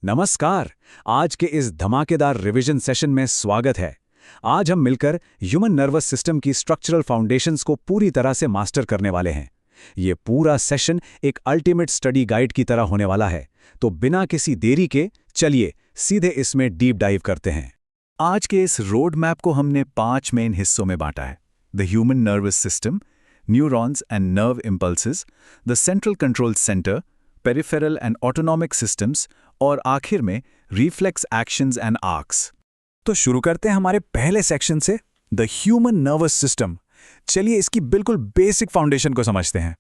नमस्कार। आज के इस धमाकेदार रिवीजन सेशन में स्वागत है। आज हम मिलकर ह्यूमन नर्वस सिस्टम की स्ट्रक्चरल फाउंडेशंस को पूरी तरह से मास्टर करने वाले हैं। ये पूरा सेशन एक अल्टीमेट स्टडी गाइड की तरह होने वाला है, तो बिना किसी देरी के चलिए सीधे इसमें डीप डाइव करते हैं। आज के इस रोड मैप को हमने 5 मेन हिस्सों में बांटा है: the human nervous system, neurons and nerve impulses, the central control centre, peripheral and autonomic systems और आखिर में रिफ्लेक्स एक्शंस एंड आर्क्स। तो शुरू करते हैं हमारे पहले सेक्शन से, द ह्यूमन नर्वस सिस्टम। चलिए इसकी बिल्कुल बेसिक फाउंडेशन को समझते हैं।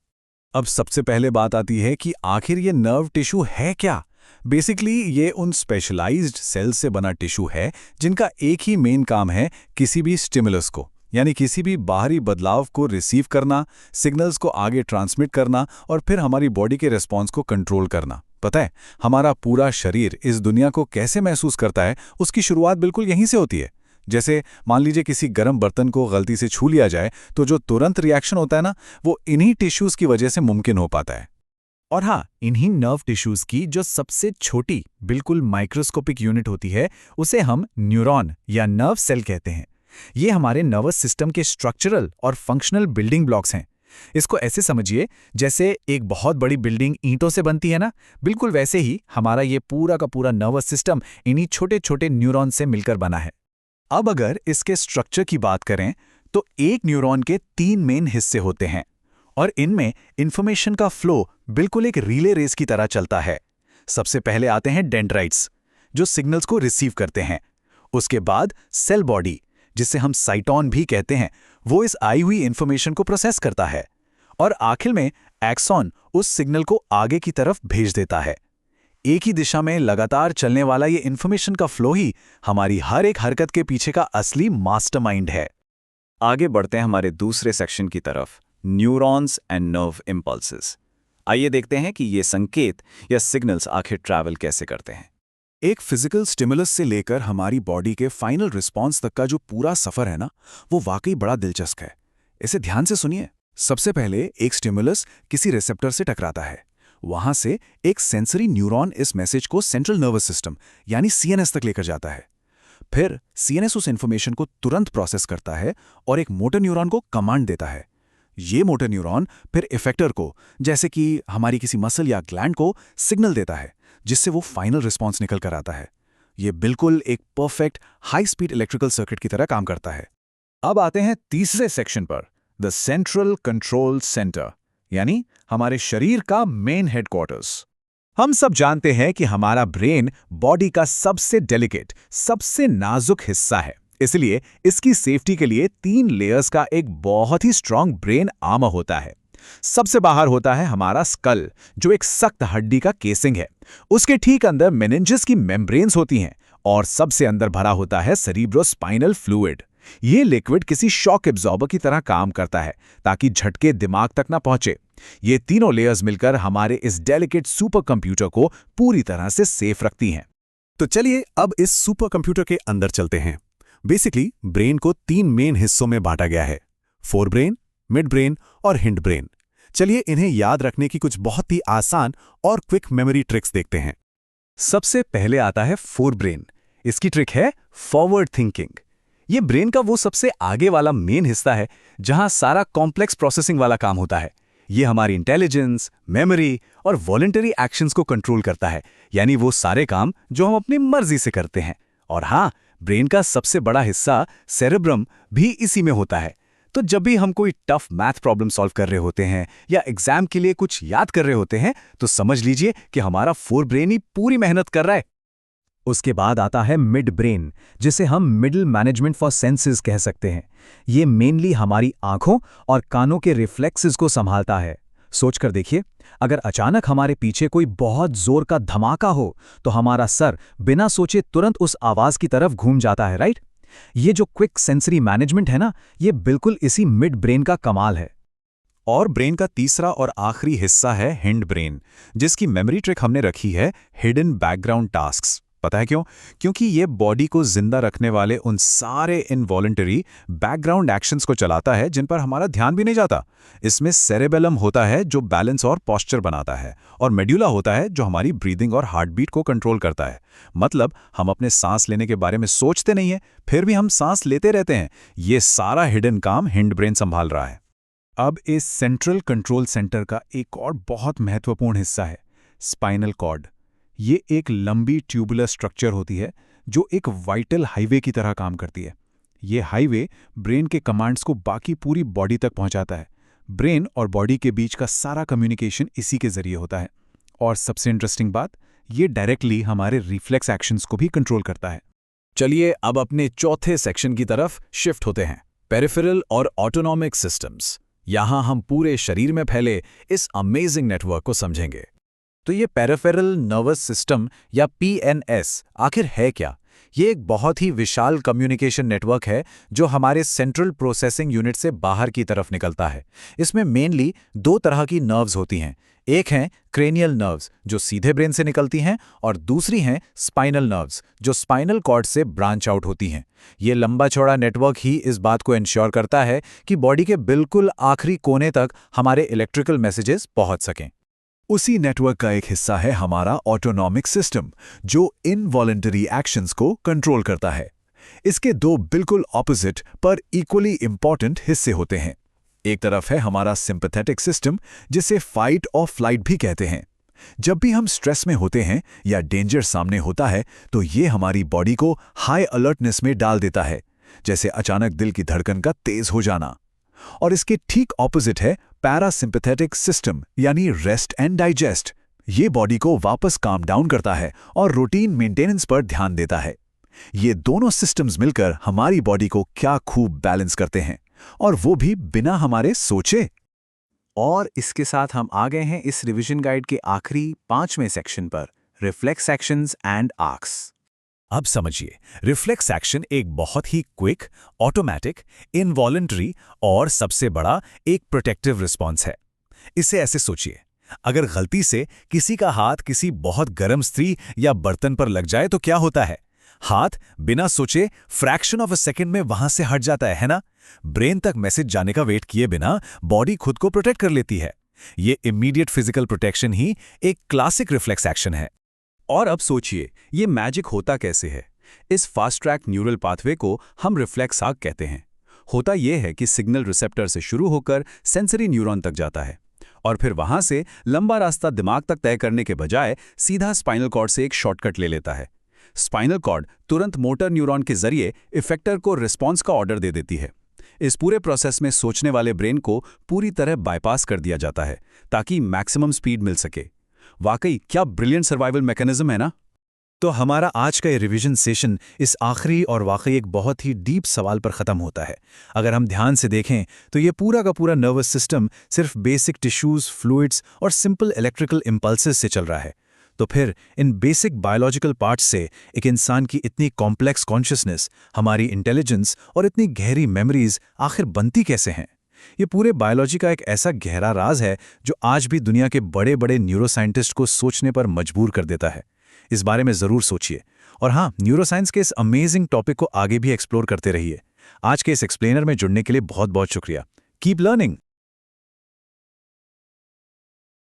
अब सबसे पहले बात आती है कि आखिर ये नर्व टिश्यू है क्या। बेसिकली ये उन स्पेशलाइज्ड सेल्स से बना टिश्यू है जिनका एक ही मेन काम है किसी भी स्टिमुलस को, यानी किसी भी बाहरी बदलाव को रिसीव करना, सिग्नल्स को आगे ट्रांसमिट करना और फिर हमारी बॉडी के रिस्पॉन्स को कंट्रोल करना। पता है, हमारा पूरा शरीर इस दुनिया को कैसे महसूस करता है, उसकी शुरुआत बिल्कुल यहीं से होती है। जैसे मान लीजिए किसी गर्म बर्तन को गलती से छू लिया जाए तो जो तुरंत रिएक्शन होता है ना, वो इन्हीं टिश्यूज की वजह से मुमकिन हो पाता है। और हाँ, इन्हीं नर्व टिश्यूज की जो सबसे छोटी, बिल्कुल माइक्रोस्कोपिक यूनिट होती है, उसे हम न्यूरॉन या नर्व सेल कहते हैं। ये हमारे नर्वस सिस्टम के स्ट्रक्चरल और फंक्शनल बिल्डिंग ब्लॉक्स हैं। इसको ऐसे समझिए जैसे एक बहुत बड़ी बिल्डिंग ईंटों से बनती है ना, बिल्कुल वैसे ही हमारा ये पूरा का पूरा नर्वस सिस्टम इन्हीं छोटे छोटे न्यूरॉन से मिलकर बना है। अब अगर इसके स्ट्रक्चर की बात करें तो एक न्यूरॉन के 3 मेन हिस्से होते हैं और इनमें इंफॉर्मेशन का फ्लो बिल्कुल एक रिले रेस की तरह चलता है। सबसे पहले आते हैं डेंड्राइट्स, जो सिग्नल्स को रिसीव करते हैं। उसके बाद सेल बॉडी, जिसे हम साइटॉन भी कहते हैं, वो इस आई हुई इंफॉर्मेशन को प्रोसेस करता है। और आखिर में एक्सॉन उस सिग्नल को आगे की तरफ भेज देता है। एक ही दिशा में लगातार चलने वाला ये इंफॉर्मेशन का फ्लो ही हमारी हर एक हरकत के पीछे का असली मास्टरमाइंड है। आगे बढ़ते हैं हमारे दूसरे सेक्शन की तरफ, न्यूरॉन्स एंड नर्व इम्पल्सेस। आइए देखते हैं कि ये संकेत या सिग्नल्स आखिर ट्रैवल कैसे करते हैं। एक फिजिकल स्टिमुलस से लेकर हमारी बॉडी के फाइनल रिस्पॉन्स तक का जो पूरा सफर है ना, वो वाकई बड़ा दिलचस्प है। इसे ध्यान से सुनिए। सबसे पहले एक स्टिमुलस किसी रिसेप्टर से टकराता है। वहां से एक सेंसरी न्यूरॉन इस मैसेज को सेंट्रल नर्वस सिस्टम यानी सीएनएस तक लेकर जाता है। फिर सीएनएस उस इन्फॉर्मेशन को तुरंत प्रोसेस करता है और एक मोटर न्यूरॉन को कमांड देता है। ये मोटर न्यूरॉन फिर इफेक्टर को, जैसे कि हमारी किसी मसल या ग्लैंड को, सिग्नल देता है, जिससे वो फाइनल रिस्पॉन्स निकल कर आता है। ये बिल्कुल एक perfect high speed electrical circuit की तरह काम करता है। अब आते हैं तीसरे सेक्शन पर, द सेंट्रल कंट्रोल सेंटर, यानी हमारे शरीर का मेन हेडक्वार्टर्स। हम सब जानते हैं कि हमारा ब्रेन बॉडी का सबसे डेलिकेट, सबसे नाजुक हिस्सा है। इसलिए इसकी सेफ्टी के लिए 3 लेयर्स का एक बहुत ही स्ट्रांग ब्रेन आर्मर होता है। सबसे बाहर होता है हमारा स्कल, जो एक सख्त हड्डी का केसिंग है। उसके ठीक अंदर मेनिंजेस की मेम्ब्रेन्स होती हैं और सबसे अंदर भरा होता है सेरिब्रोस्पाइनल फ्लूइड। ये लिक्विड किसी शॉक एब्जॉर्बर की तरह काम करता है ताकि झटके दिमाग तक ना पहुंचे। ये तीनों लेयर्स मिलकर हमारे इस डेलिकेट सुपर कंप्यूटर को पूरी तरह से सेफ रखती हैं। तो चलिए अब इस सुपर कंप्यूटर के अंदर चलते हैं। बेसिकली ब्रेन को 3 मेन हिस्सों में बांटा गया है: फोर ब्रेन, मिड ब्रेन और हिंड ब्रेन। चलिए इन्हें याद रखने की कुछ बहुत ही आसान और क्विक मेमोरी ट्रिक्स देखते हैं। सबसे पहले आता है फोर ब्रेन। इसकी ट्रिक है फॉरवर्ड थिंकिंग। ये ब्रेन का वो सबसे आगे वाला मेन हिस्सा है जहां सारा कॉम्प्लेक्स प्रोसेसिंग वाला काम होता है। ये हमारी इंटेलिजेंस, मेमोरी और वॉलंटरी एक्शंस को कंट्रोल करता है, यानी वो सारे काम जो हम अपनी मर्जी से करते हैं। और हाँ, ब्रेन का सबसे बड़ा हिस्सा सेरेब्रम भी इसी में होता है। तो जब भी हम कोई टफ मैथ प्रॉब्लम सॉल्व कर रहे होते हैं या एग्जाम के लिए कुछ याद कर रहे होते हैं, तो समझ लीजिए कि हमारा फोर ब्रेन ही पूरी मेहनत कर रहा है। उसके बाद आता है मिड ब्रेन, जिसे हम मिडिल मैनेजमेंट फॉर सेंसेस कह सकते हैं। ये मेनली हमारी आंखों और कानों के रिफ्लेक्सेस को संभालता है। सोच कर देखिए, अगर अचानक हमारे पीछे कोई बहुत जोर का धमाका हो तो हमारा सर बिना सोचे तुरंत उस आवाज की तरफ घूम जाता है, राइट? ये जो क्विक सेंसरी मैनेजमेंट है ना, ये बिल्कुल इसी मिड ब्रेन का कमाल है। और ब्रेन का तीसरा और आखिरी हिस्सा है हिंड ब्रेन, जिसकी मेमोरी ट्रिक हमने रखी है हिडन बैकग्राउंड टास्क्स। पता है क्यों? क्योंकि ये बॉडी को जिंदा रखने वाले उन सारे इनवॉलंटरी बैकग्राउंड एक्शंस को चलाता है जिन पर हमारा ध्यान भी नहीं जाता। इसमें सेरेबेलम होता है जो बैलेंस और पोस्चर बनाता है, और मेड्यूला होता है जो हमारी ब्रीदिंग और हार्ट बीट को कंट्रोल करता है। मतलब हम अपने सांस लेने के बारे में सोचते नहीं हैं, फिर भी हम सांस लेते रहते हैं। ये सारा हिडन काम हिंड ब्रेन संभाल रहा है। अब इस सेंट्रल कंट्रोल सेंटर का एक और बहुत महत्वपूर्ण हिस्सा है स्पाइनल कॉर्ड। ये एक लंबी ट्यूबुलर स्ट्रक्चर होती है जो एक वाइटल हाईवे की तरह काम करती है। ये हाईवे ब्रेन के कमांड्स को बाकी पूरी बॉडी तक पहुंचाता है। ब्रेन और बॉडी के बीच का सारा कम्युनिकेशन इसी के जरिए होता है। और सबसे इंटरेस्टिंग बात, ये डायरेक्टली हमारे रिफ्लेक्स एक्शंस को भी कंट्रोल करता है। चलिए अब अपने चौथे सेक्शन की तरफ शिफ्ट होते हैं, पेरिफेरल और ऑटोनॉमिक सिस्टम्स। यहाँ हम पूरे शरीर में फैले इस अमेजिंग नेटवर्क को समझेंगे। तो ये पेरिफेरल नर्वस सिस्टम या पीएनएस आखिर है क्या? ये एक बहुत ही विशाल कम्युनिकेशन नेटवर्क है जो हमारे सेंट्रल प्रोसेसिंग यूनिट से बाहर की तरफ निकलता है। इसमें मेनली दो तरह की नर्व्स होती हैं। एक हैं क्रेनियल नर्व्स जो सीधे ब्रेन से निकलती हैं, और दूसरी हैं स्पाइनल नर्व्स जो स्पाइनल कॉर्ड से ब्रांच आउट होती हैं। ये लंबा चौड़ा नेटवर्क ही इस बात को इंश्योर करता है कि बॉडी के बिल्कुल आखिरी कोने तक हमारे इलेक्ट्रिकल मैसेजेस पहुंच सकें। उसी नेटवर्क का एक हिस्सा है हमारा ऑटोनॉमिक सिस्टम जो इनवॉलंटरी एक्शंस को कंट्रोल करता है। इसके दो बिल्कुल ऑपोजिट पर इक्वली इंपॉर्टेंट हिस्से होते हैं। एक तरफ है हमारा सिंपैथेटिक सिस्टम जिसे फाइट और फ्लाइट भी कहते हैं। जब भी हम स्ट्रेस में होते हैं या डेंजर सामने होता है तो ये हमारी बॉडी को हाई अलर्टनेस में डाल देता है, जैसे अचानक दिल की धड़कन का तेज हो जाना। और इसके ठीक ऑपोजिट है पैरासिम्पैथेटिक सिस्टम यानी रेस्ट एंड डाइजेस्ट। ये बॉडी को वापस काम डाउन करता है और रूटीन मेंटेनेंस पर ध्यान देता है। ये दोनों सिस्टम्स मिलकर हमारी बॉडी को क्या खूब बैलेंस करते हैं, और वो भी बिना हमारे सोचे। और इसके साथ हम आ गए हैं इस रिवीजन गाइड के आखिरी 5वें सेक्शन पर, रिफ्लेक्स एक्शंस एंड आर्क्स। अब समझिए, रिफ्लेक्स एक्शन एक बहुत ही क्विक, ऑटोमैटिक, इनवॉलंटरी और सबसे बड़ा एक प्रोटेक्टिव रिस्पॉन्स है। इसे ऐसे सोचिए, अगर गलती से किसी का हाथ किसी बहुत गर्म स्त्री या बर्तन पर लग जाए तो क्या होता है? हाथ बिना सोचे फ्रैक्शन ऑफ अ सेकंड में वहां से हट जाता है ना? ब्रेन तक मैसेज जाने का वेट किए बिना बॉडी खुद को प्रोटेक्ट कर लेती है। ये इमीडिएट फिजिकल प्रोटेक्शन ही एक क्लासिक रिफ्लेक्स एक्शन है। और अब सोचिए, ये मैजिक होता कैसे है? इस फास्ट ट्रैक न्यूरल पाथवे को हम रिफ्लेक्स आर्क कहते हैं। होता यह है कि सिग्नल रिसेप्टर से शुरू होकर सेंसरी न्यूरॉन तक जाता है, और फिर वहां से लंबा रास्ता दिमाग तक तय करने के बजाय सीधा स्पाइनल कॉर्ड से एक शॉर्टकट ले लेता है। स्पाइनल कॉर्ड तुरंत मोटर न्यूरॉन के जरिए इफेक्टर को रिस्पॉन्स का ऑर्डर दे देती है। इस पूरे प्रोसेस में सोचने वाले ब्रेन को पूरी तरह बाईपास कर दिया जाता है ताकि मैक्सिमम स्पीड मिल सके। वाकई क्या ब्रिलियंट सर्वाइवल मैकेनिज्म है ना? तो हमारा आज का ये रिवीजन सेशन इस आखिरी और वाकई एक बहुत ही डीप सवाल पर ख़त्म होता है। अगर हम ध्यान से देखें तो ये पूरा का पूरा नर्वस सिस्टम सिर्फ बेसिक टिश्यूज़, फ्लूइड्स और सिंपल इलेक्ट्रिकल इम्पल्सेस से चल रहा है। तो फिर इन बेसिक बायोलॉजिकल पार्ट्स से एक इंसान की इतनी कॉम्प्लेक्स कॉन्शियसनेस, हमारी इंटेलिजेंस और इतनी गहरी मेमोरीज आखिर बनती कैसे हैं? ये पूरे बायोलॉजी का एक ऐसा गहरा राज है जो आज भी दुनिया के बड़े बड़े न्यूरोसाइंटिस्ट को सोचने पर मजबूर कर देता है। इस बारे में ज़रूर सोचिए, और हाँ, न्यूरोसाइंस के इस अमेजिंग टॉपिक को आगे भी एक्सप्लोर करते रहिए। आज के इस एक्सप्लेनर में जुड़ने के लिए बहुत बहुत शुक्रिया। Keep learning.